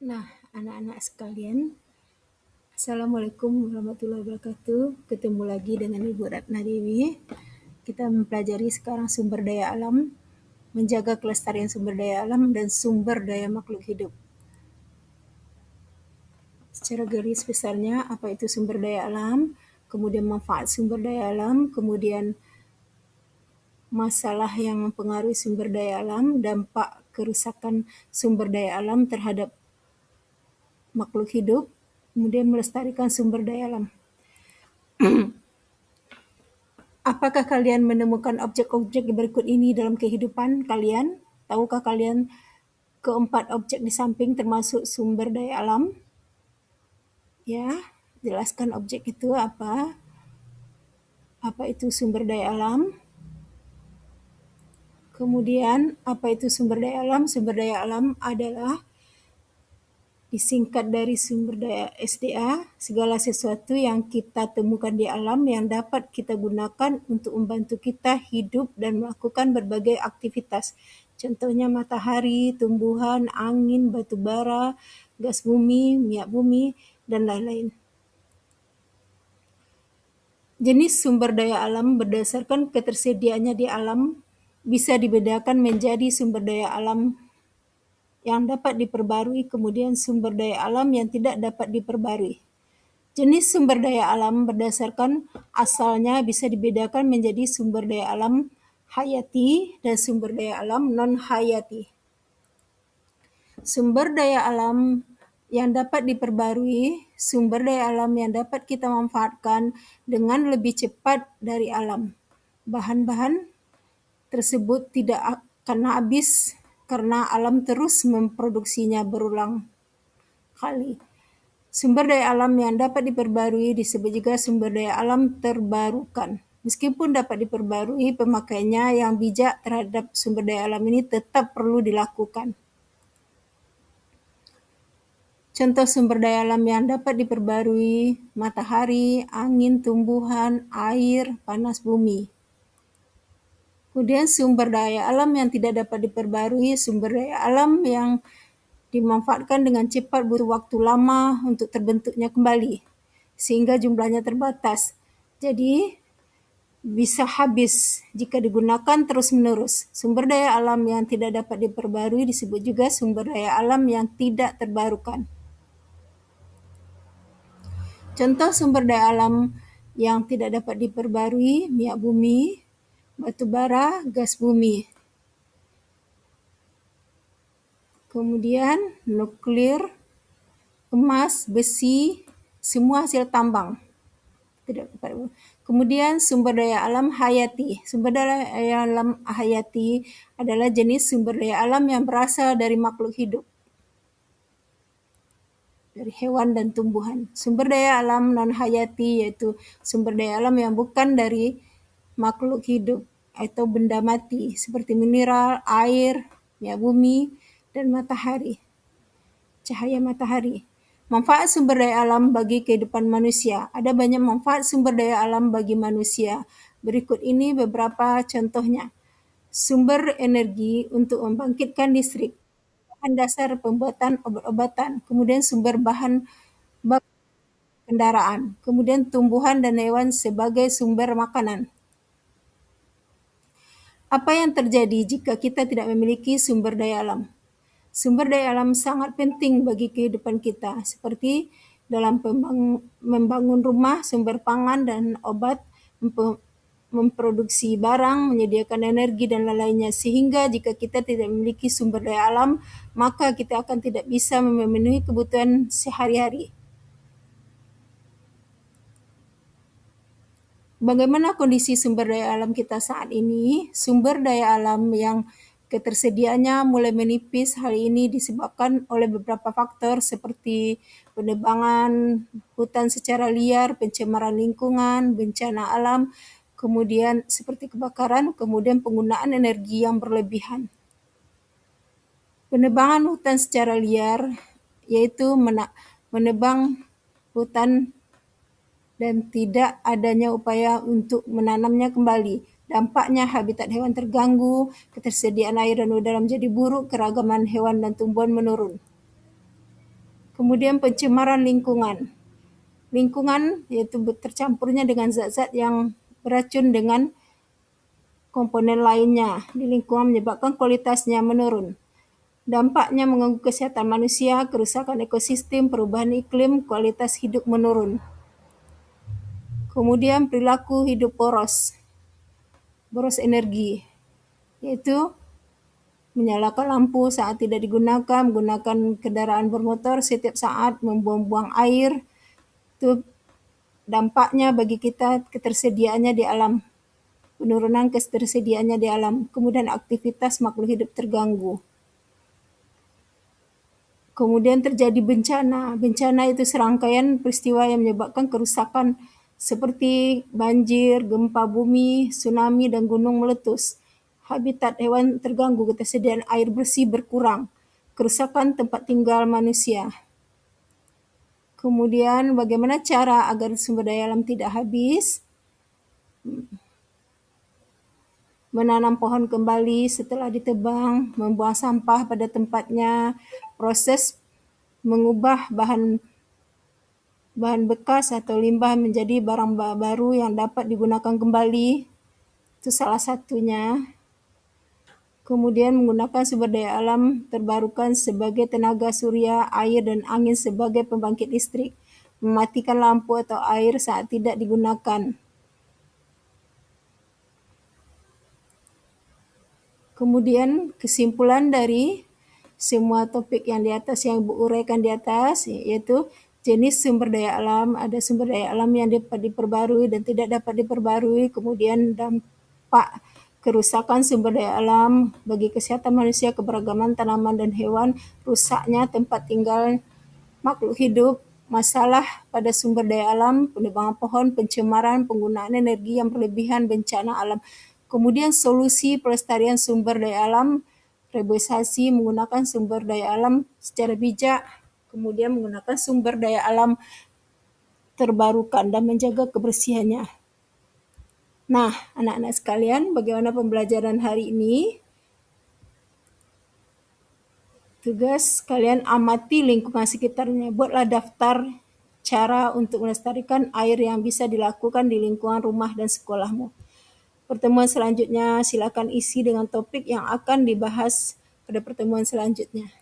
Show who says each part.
Speaker 1: Nah, anak-anak sekalian, Assalamualaikum warahmatullahi wabarakatuh. Ketemu lagi dengan Ibu Ratna Dewi. Kita mempelajari sekarang sumber daya alam, menjaga kelestarian sumber daya alam dan sumber daya makhluk hidup. Secara garis besarnya, apa itu sumber daya alam, kemudian manfaat sumber daya alam, kemudian masalah yang mempengaruhi sumber daya alam, dampak kerusakan sumber daya alam terhadap makhluk hidup, kemudian melestarikan sumber daya alam. Apakah kalian menemukan objek-objek berikut ini dalam kehidupan kalian? Tahukah kalian keempat objek di samping termasuk sumber daya alam? Ya, jelaskan objek itu apa? Apa itu sumber daya alam? Kemudian, apa itu sumber daya alam? Sumber daya alam adalah disingkat dari sumber daya SDA, segala sesuatu yang kita temukan di alam yang dapat kita gunakan untuk membantu kita hidup dan melakukan berbagai aktivitas. Contohnya matahari, tumbuhan, angin, batu bara, gas bumi, minyak bumi, dan lain-lain. Jenis sumber daya alam berdasarkan ketersediaannya di alam bisa dibedakan menjadi sumber daya alam yang dapat diperbarui, kemudian sumber daya alam yang tidak dapat diperbarui. Jenis sumber daya alam berdasarkan asalnya bisa dibedakan menjadi sumber daya alam hayati dan sumber daya alam non-hayati. Sumber daya alam yang dapat diperbarui, sumber daya alam yang dapat kita manfaatkan dengan lebih cepat dari alam. Bahan-bahan tersebut tidak akan habis karena alam terus memproduksinya berulang kali. Sumber daya alam yang dapat diperbarui disebut juga sumber daya alam terbarukan. Meskipun dapat diperbarui, pemakaiannya yang bijak terhadap sumber daya alam ini tetap perlu dilakukan. Contoh sumber daya alam yang dapat diperbarui: matahari, angin, tumbuhan, air, panas bumi. Kemudian sumber daya alam yang tidak dapat diperbarui, sumber daya alam yang dimanfaatkan dengan cepat butuh waktu lama untuk terbentuknya kembali, sehingga jumlahnya terbatas. Jadi, bisa habis jika digunakan terus-menerus. Sumber daya alam yang tidak dapat diperbarui disebut juga sumber daya alam yang tidak terbarukan. Contoh sumber daya alam yang tidak dapat diperbarui: minyak bumi, batu bara, gas bumi. Kemudian nuklir, emas, besi, semua hasil tambang. Kemudian sumber daya alam hayati. Sumber daya alam hayati adalah jenis sumber daya alam yang berasal dari makhluk hidup, dari hewan dan tumbuhan. Sumber daya alam non-hayati yaitu sumber daya alam yang bukan dari makhluk hidup atau benda mati seperti mineral, air, minyak bumi, dan matahari, cahaya matahari. Manfaat sumber daya alam bagi kehidupan manusia. Ada banyak manfaat sumber daya alam bagi manusia. Berikut ini beberapa contohnya. Sumber energi untuk membangkitkan listrik, bahan dasar pembuatan obat-obatan, kemudian sumber bahan baku kendaraan, kemudian tumbuhan dan hewan sebagai sumber makanan. Apa yang terjadi jika kita tidak memiliki sumber daya alam? Sumber daya alam sangat penting bagi kehidupan kita, seperti dalam membangun rumah, sumber pangan dan obat, memproduksi barang, menyediakan energi, dan lain-lainnya. Sehingga jika kita tidak memiliki sumber daya alam, maka kita akan tidak bisa memenuhi kebutuhan sehari-hari. Bagaimana kondisi sumber daya alam kita saat ini? Sumber daya alam yang ketersediaannya mulai menipis. Hal ini disebabkan oleh beberapa faktor seperti penebangan hutan secara liar, pencemaran lingkungan, bencana alam, kemudian seperti kebakaran, kemudian penggunaan energi yang berlebihan. Penebangan hutan secara liar yaitu menebang hutan dan tidak adanya upaya untuk menanamnya kembali. Dampaknya habitat hewan terganggu, ketersediaan air dan udara menjadi buruk, keragaman hewan dan tumbuhan menurun. Kemudian pencemaran lingkungan. Lingkungan yaitu tercampurnya dengan zat-zat yang beracun dengan komponen lainnya di lingkungan menyebabkan kualitasnya menurun. Dampaknya mengganggu kesehatan manusia, kerusakan ekosistem, perubahan iklim, kualitas hidup menurun. Kemudian perilaku hidup boros energi, yaitu menyalakan lampu saat tidak digunakan, menggunakan kendaraan bermotor setiap saat, membuang-buang air. Itu dampaknya bagi kita ketersediaannya di alam, penurunan ketersediaannya di alam. Kemudian aktivitas makhluk hidup terganggu. Kemudian terjadi bencana. Bencana itu serangkaian peristiwa yang menyebabkan kerusakan seperti banjir, gempa bumi, tsunami, dan gunung meletus. Habitat hewan terganggu, ketersediaan air bersih berkurang, kerusakan tempat tinggal manusia. Kemudian bagaimana cara agar sumber daya alam tidak habis? Menanam pohon kembali setelah ditebang, membuang sampah pada tempatnya, proses mengubah bahan bekas atau limbah menjadi barang baru yang dapat digunakan kembali. Itu salah satunya. Kemudian menggunakan sumber daya alam terbarukan sebagai tenaga surya, air, dan angin sebagai pembangkit listrik. Mematikan lampu atau air saat tidak digunakan. Kemudian kesimpulan dari semua topik yang di atas yang Ibu uraikan di atas, yaitu jenis sumber daya alam, ada sumber daya alam yang dapat diperbarui dan tidak dapat diperbarui, kemudian dampak kerusakan sumber daya alam bagi kesehatan manusia, keberagaman tanaman dan hewan, rusaknya tempat tinggal makhluk hidup, masalah pada sumber daya alam, penebangan pohon, pencemaran, penggunaan energi yang berlebihan, bencana alam. Kemudian solusi pelestarian sumber daya alam, reboisasi menggunakan sumber daya alam secara bijak, kemudian menggunakan sumber daya alam terbarukan dan menjaga kebersihannya. Nah, anak-anak sekalian, bagaimana pembelajaran hari ini? Tugas kalian amati lingkungan sekitarnya. Buatlah daftar cara untuk melestarikan air yang bisa dilakukan di lingkungan rumah dan sekolahmu. Pertemuan selanjutnya silakan isi dengan topik yang akan dibahas pada pertemuan selanjutnya.